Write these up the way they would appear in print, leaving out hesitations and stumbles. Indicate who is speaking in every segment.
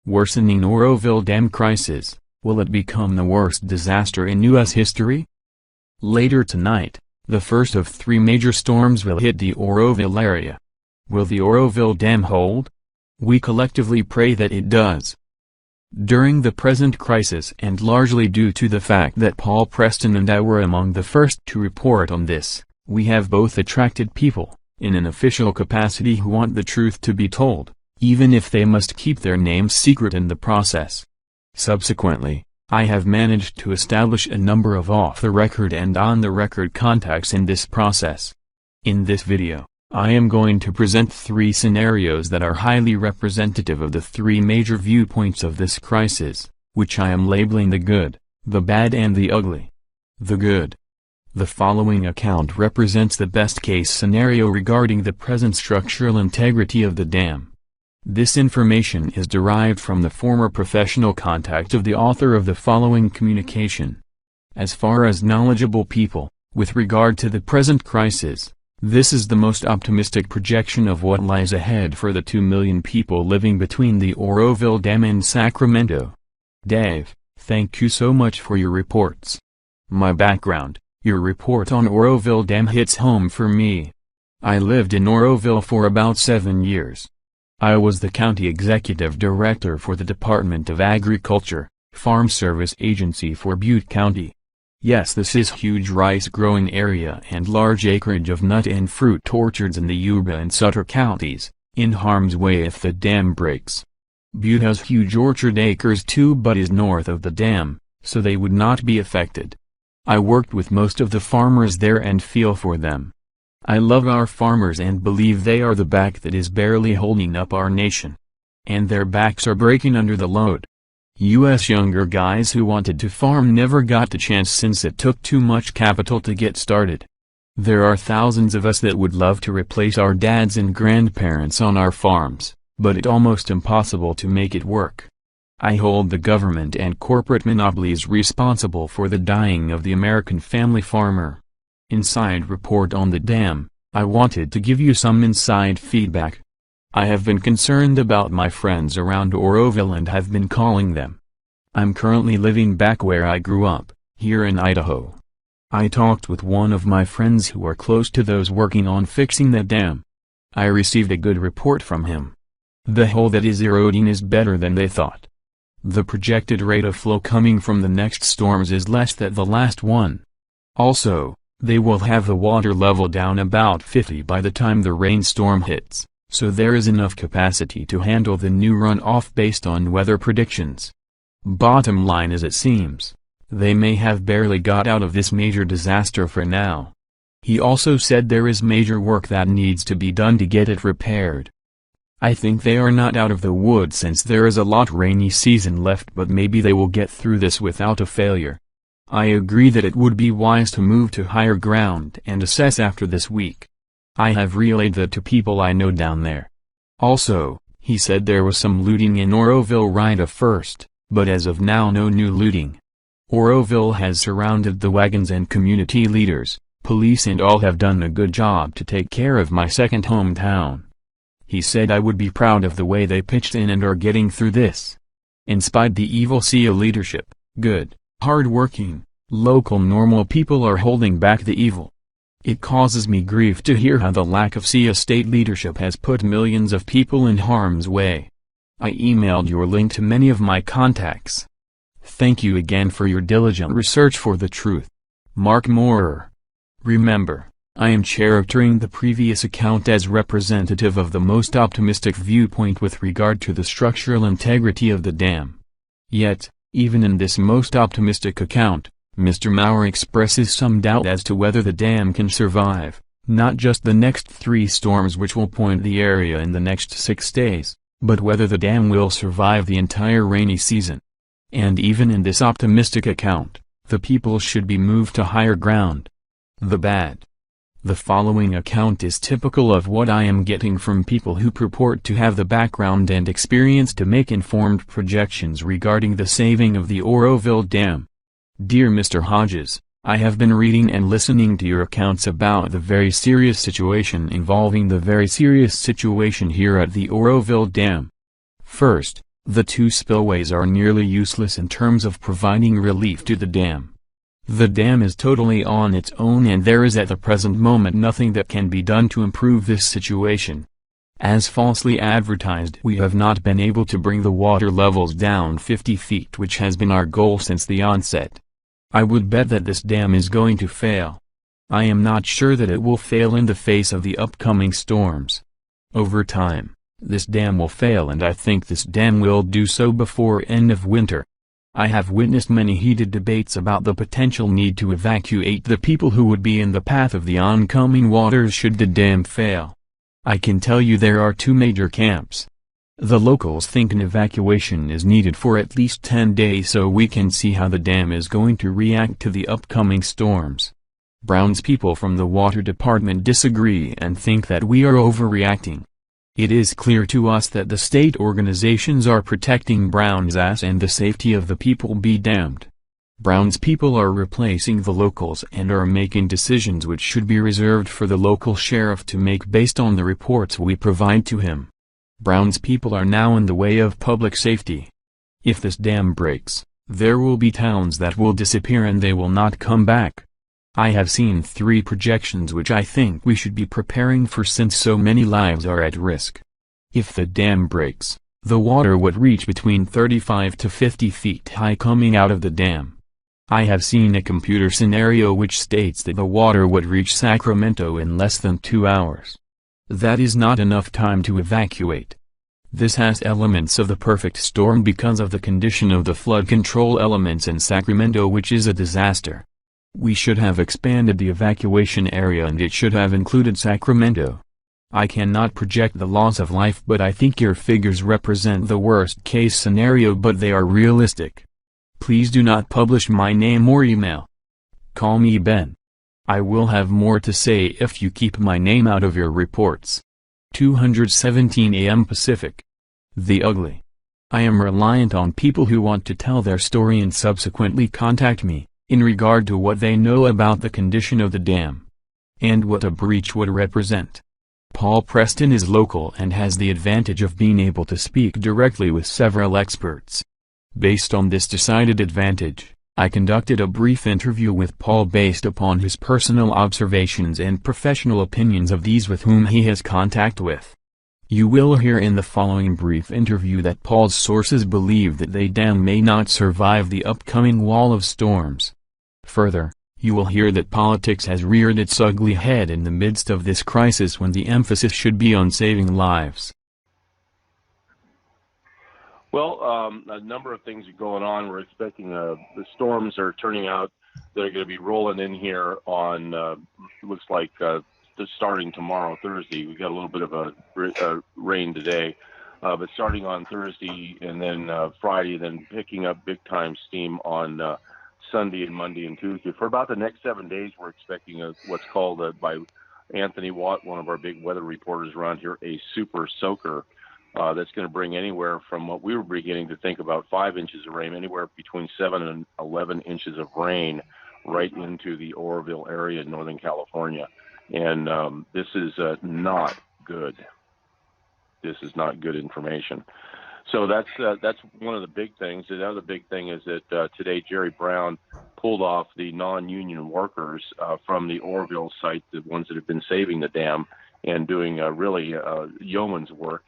Speaker 1: Worsening Oroville Dam crisis, will it become the worst disaster in U.S. history? Later tonight, the first of 3 major storms will hit the Oroville area. Will the Oroville Dam hold? We collectively pray that it does. During the present crisis, and largely due to the fact that Paul Preston and I were among the first to report on this, we have both attracted people, in an official capacity, who want the truth to be told, even if they must keep their names secret in the process. Subsequently, I have managed to establish a number of off-the-record and on-the-record contacts in this process. In this video, I am going to present 3 scenarios that are highly representative of the 3 major viewpoints of this crisis, which I am labeling the good, the bad and the ugly. The good. The following account represents the best-case scenario regarding the present structural integrity of the dam. This information is derived from the former professional contact of the author of the following communication. As far as knowledgeable people, with regard to the present crisis, this is the most optimistic projection of what lies ahead for the 2 million people living between the Oroville Dam and Sacramento. Dave, thank you so much for your reports. My background: your report on Oroville Dam hits home for me. I lived in Oroville for about 7 years. I was the county executive director for the Department of Agriculture, Farm Service Agency for Butte County. Yes, this is huge rice-growing area and large acreage of nut and fruit orchards in the Yuba and Sutter counties, in harm's way if the dam breaks. Butte has huge orchard acres too, but is north of the dam, so they would not be affected. I worked with most of the farmers there and feel for them. I love our farmers and believe they are the back that is barely holding up our nation. And their backs are breaking under the load. U.S. younger guys who wanted to farm never got the chance since it took too much capital to get started. There are thousands of us that would love to replace our dads and grandparents on our farms, but it's almost impossible to make it work. I hold the government and corporate monopolies responsible for the dying of the American family farmer. Inside report on the dam. I wanted to give you some inside feedback. I have been concerned about my friends around Oroville and have been calling them. I'm currently living back where I grew up, here in Idaho. I talked with one of my friends who are close to those working on fixing the dam. I received a good report from him. The hole that is eroding is better than they thought. The projected rate of flow coming from the next storms is less than the last one. Also, they will have the water level down about 50 by the time the rainstorm hits, so there is enough capacity to handle the new runoff based on weather predictions. Bottom line is, it seems, they may have barely got out of this major disaster for now. He also said there is major work that needs to be done to get it repaired. I think they are not out of the woods since there is a lot rainy season left, but maybe they will get through this without a failure. I agree that it would be wise to move to higher ground and assess after this week. I have relayed that to people I know down there. Also, he said there was some looting in Oroville right at first, but as of now no new looting. Oroville has surrounded the wagons and community leaders, police and all have done a good job to take care of my second hometown. He said I would be proud of the way they pitched in and are getting through this. Inspired the evil SEA leadership, good, hard-working, local normal people are holding back the evil. It causes me grief to hear how the lack of SEA state leadership has put millions of people in harm's way. I emailed your link to many of my contacts. Thank you again for your diligent research for the truth. Mark Moorer. Remember, I am charactering the previous account as representative of the most optimistic viewpoint with regard to the structural integrity of the dam. Yet, even in this most optimistic account, Mr. Maurer expresses some doubt as to whether the dam can survive, not just the next 3 storms which will point the area in the next 6 days, but whether the dam will survive the entire rainy season. And even in this optimistic account, the people should be moved to higher ground. The bad. The following account is typical of what I am getting from people who purport to have the background and experience to make informed projections regarding the saving of the Oroville Dam. Dear Mr. Hodges, I have been reading and listening to your accounts about the very serious situation involving the very serious situation here at the Oroville Dam. First, The two spillways are nearly useless in terms of providing relief to the dam. The dam is totally on its own and there is at the present moment nothing that can be done to improve this situation. As falsely advertised, we have not been able to bring the water levels down 50 feet, which has been our goal since the onset. I would bet that this dam is going to fail. I am not sure that it will fail in the face of the upcoming storms. Over time, this dam will fail, and I think this dam will do so before end of winter. I have witnessed many heated debates about the potential need to evacuate the people who would be in the path of the oncoming waters should the dam fail. I can tell you there are two major camps. The locals think an evacuation is needed for at least 10 days so we can see how the dam is going to react to the upcoming storms. Brown's people from the water department disagree and think that we are overreacting. It is clear to us that the state organizations are protecting Brown's ass and the safety of the people be damned. Brown's people are replacing the locals and are making decisions which should be reserved for the local sheriff to make based on the reports we provide to him. Brown's people are now in the way of public safety. If this dam breaks, there will be towns that will disappear and they will not come back. I have seen 3 projections which I think we should be preparing for since so many lives are at risk. If the dam breaks, the water would reach between 35 to 50 feet high coming out of the dam. I have seen a computer scenario which states that the water would reach Sacramento in less than 2 hours. That is not enough time to evacuate. This has elements of the perfect storm because of the condition of the flood control elements in Sacramento, which is a disaster. We should have expanded the evacuation area and it should have included Sacramento. I cannot project the loss of life, but I think your figures represent the worst case scenario, but they are realistic. Please do not publish my name or email. Call me Ben. I will have more to say if you keep my name out of your reports. 2:17 a.m. Pacific. The Ugly. I am reliant on people who want to tell their story and subsequently contact me, in regard to what they know about the condition of the dam, and what a breach would represent. Paul Preston is local and has the advantage of being able to speak directly with several experts. Based on this decided advantage, I conducted a brief interview with Paul based upon his personal observations and professional opinions of these with whom he has contact with. You will hear in the following brief interview that Paul's sources believe that the dam may not survive the upcoming wall of storms. Further, you will hear that politics has reared its ugly head in the midst of this crisis when the emphasis should be on saving lives.
Speaker 2: Well, a number of things are going on. We're expecting the storms are turning out. They're going to be rolling in here on, looks like starting tomorrow, Thursday. We got a little bit of a rain today, but starting on Thursday and then Friday, then picking up big time steam on Sunday and Monday and Tuesday. For about the next 7 days, we're expecting what's called by Anthony Watt, one of our big weather reporters around here, a super soaker. That's going to bring anywhere from what we were beginning to think about 5 inches of rain, anywhere between 7 and 11 inches of rain right into the Oroville area in Northern California. And this is not good. This is not good information. So that's one of the big things. The other big thing is that today Jerry Brown pulled off the non-union workers from the Oroville site, the ones that have been saving the dam and doing really yeoman's work.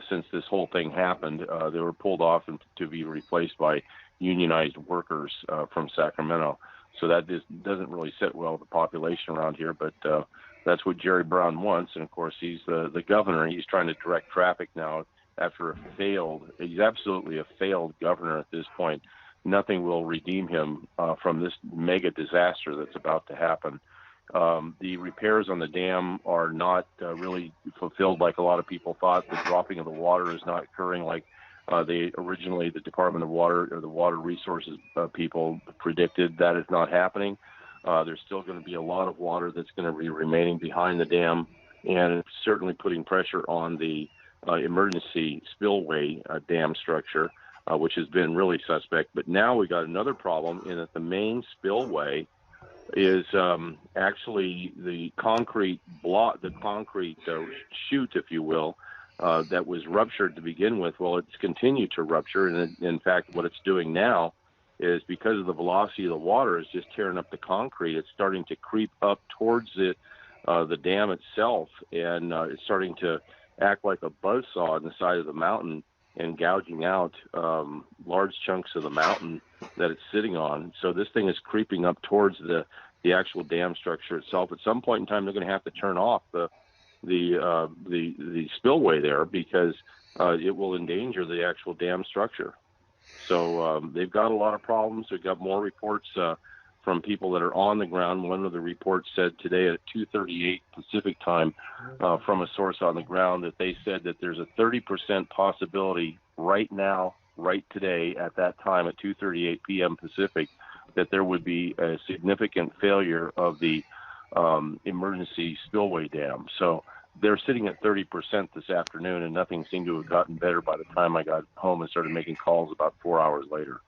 Speaker 2: Since this whole thing happened, they were pulled off to be replaced by unionized workers from Sacramento. So that doesn't really sit well with the population around here, but that's what Jerry Brown wants. And, of course, he's the governor. He's trying to direct traffic now after he's absolutely a failed governor at this point. Nothing will redeem him from this mega disaster that's about to happen. The repairs on the dam are not really fulfilled like a lot of people thought. The dropping of the water is not occurring like the Department of Water or the Water Resources people predicted. That is not happening. There's still going to be a lot of water that's going to be remaining behind the dam, and it's certainly putting pressure on the emergency spillway dam structure, which has been really suspect. But now we got another problem in that the main spillway is actually the concrete chute, if you will, that was ruptured to begin with. Well, it's continued to rupture, and in fact, what it's doing now is, because of the velocity of the water is just tearing up the concrete, it's starting to creep up towards the dam itself, and it's starting to act like a buzzsaw on the side of the mountain and gouging out large chunks of the mountain that it's sitting on. So this thing is creeping up towards the actual dam structure itself. At some point in time, they're going to have to turn off the spillway there, because it will endanger the actual dam structure. So they've got a lot of problems. We've got more reports from people that are on the ground. One of the reports said today at 2:38 Pacific time from a source on the ground that they said that there's a 30% possibility right now, right today at that time at 2:38 p.m. Pacific, that there would be a significant failure of the emergency spillway dam. So they're sitting at 30% this afternoon, and nothing seemed to have gotten better by the time I got home and started making calls about 4 hours later.